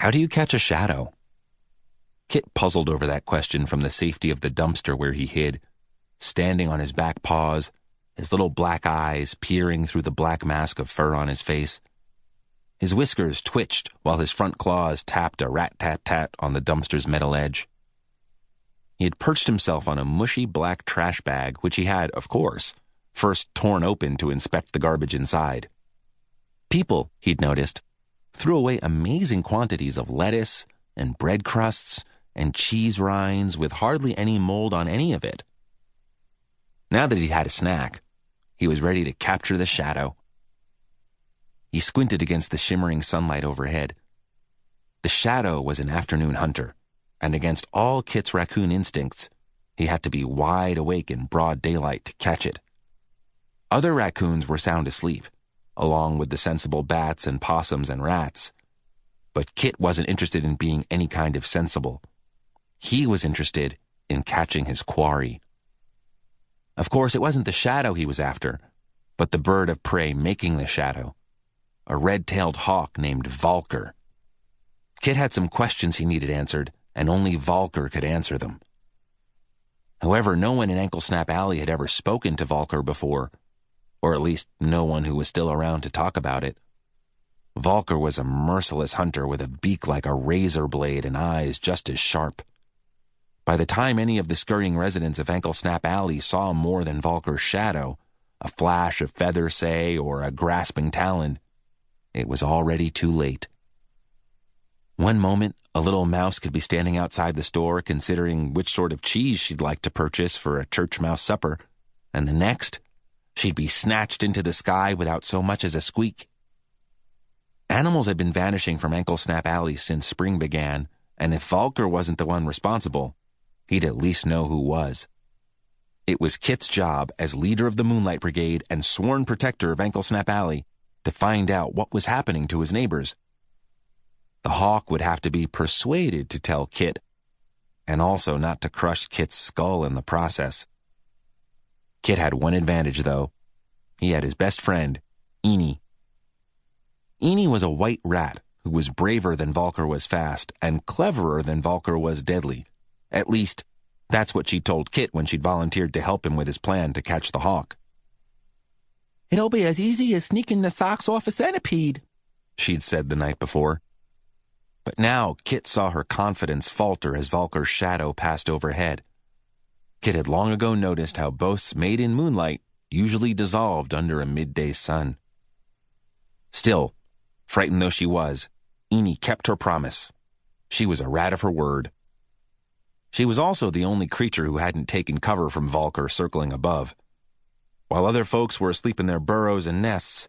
How do you catch a shadow? Kit puzzled over that question from the safety of the dumpster where he hid, standing on his back paws, his little black eyes peering through the black mask of fur on his face. His whiskers twitched while his front claws tapped a rat-tat-tat on the dumpster's metal edge. He had perched himself on a mushy black trash bag, which he had, of course, first torn open to inspect the garbage inside. People, he'd noticed, threw away amazing quantities of lettuce and bread crusts and cheese rinds with hardly any mold on any of it. Now that he'd had a snack, he was ready to capture the shadow. He squinted against the shimmering sunlight overhead. The shadow was an afternoon hunter, and against all Kit's raccoon instincts, he had to be wide awake in broad daylight to catch it. Other raccoons were sound asleep, along with the sensible bats and possums and rats. But Kit wasn't interested in being any kind of sensible. He was interested in catching his quarry. Of course, it wasn't the shadow he was after, but the bird of prey making the shadow, a red-tailed hawk named Valker. Kit had some questions he needed answered, and only Valker could answer them. However, no one in Ankle Snap Alley had ever spoken to Valker before, or at least no one who was still around to talk about it. Valker was a merciless hunter with a beak like a razor blade and eyes just as sharp. By the time any of the scurrying residents of Ankle Snap Alley saw more than Valker's shadow, a flash of feather, say, or a grasping talon, it was already too late. One moment, a little mouse could be standing outside the store considering which sort of cheese she'd like to purchase for a church mouse supper, and the next, she'd be snatched into the sky without so much as a squeak. Animals had been vanishing from Ankle Snap Alley since spring began, and if Valker wasn't the one responsible, he'd at least know who was. It was Kit's job as leader of the Moonlight Brigade and sworn protector of Ankle Snap Alley to find out what was happening to his neighbors. The hawk would have to be persuaded to tell Kit, and also not to crush Kit's skull in the process. Kit had one advantage, though. He had his best friend, Eenie. Eenie was a white rat who was braver than Valker was fast and cleverer than Valker was deadly. At least, that's what she told Kit when she'd volunteered to help him with his plan to catch the hawk. "It'll be as easy as sneaking the socks off a centipede," she'd said the night before. But now Kit saw her confidence falter as Valker's shadow passed overhead. Kit had long ago noticed how boasts made in moonlight usually dissolved under a midday sun. Still, frightened though she was, Eenie kept her promise. She was a rat of her word. She was also the only creature who hadn't taken cover from Valker circling above. While other folks were asleep in their burrows and nests,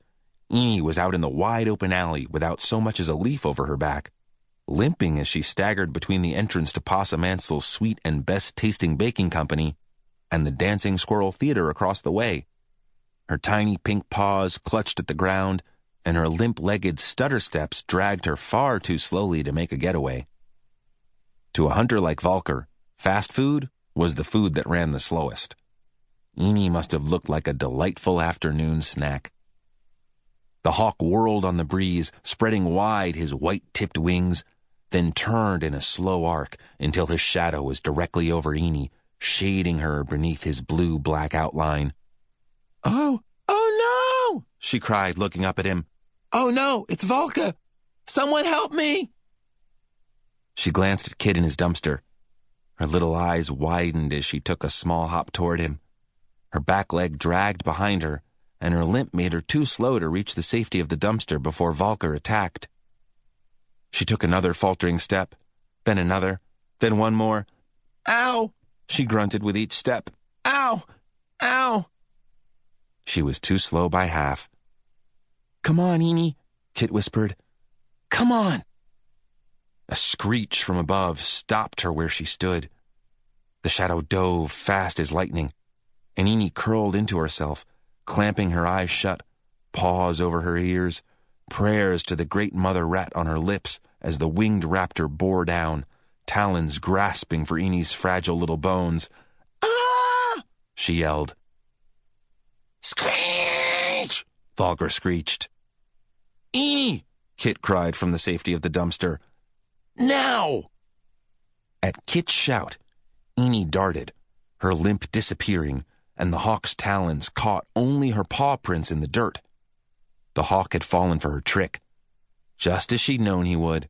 Eenie was out in the wide-open alley without so much as a leaf over her back, limping as she staggered between the entrance to Possum Ansel's sweet and best-tasting baking company and the Dancing Squirrel Theater across the way. Her tiny pink paws clutched at the ground, and her limp-legged stutter steps dragged her far too slowly to make a getaway. To a hunter like Valker, fast food was the food that ran the slowest. Eenie must have looked like a delightful afternoon snack. The hawk whirled on the breeze, spreading wide his white-tipped wings, then turned in a slow arc until his shadow was directly over Eenie, shading her beneath his blue-black outline. "Oh no!" she cried, looking up at him. "Oh no, it's Valka! Someone help me!" She glanced at Kit in his dumpster. Her little eyes widened as she took a small hop toward him. Her back leg dragged behind her, and her limp made her too slow to reach the safety of the dumpster before Valker attacked. She took another faltering step, then another, then one more. "Ow!" she grunted with each step. "Ow! Ow!" She was too slow by half. "Come on, Eenie," Kit whispered. "Come on!" A screech from above stopped her where she stood. The shadow dove fast as lightning, and Eenie curled into herself, clamping her eyes shut, paws over her ears, prayers to the great mother rat on her lips as the winged raptor bore down, talons grasping for Eenie's fragile little bones. "Ah!" she yelled. "Screech!" Valker screeched. "Eenie!" Kit cried from the safety of the dumpster. Now! At Kit's shout, Eenie darted, her limp disappearing, and the hawk's talons caught only her paw prints in the dirt. The hawk had fallen for her trick, just as she'd known he would.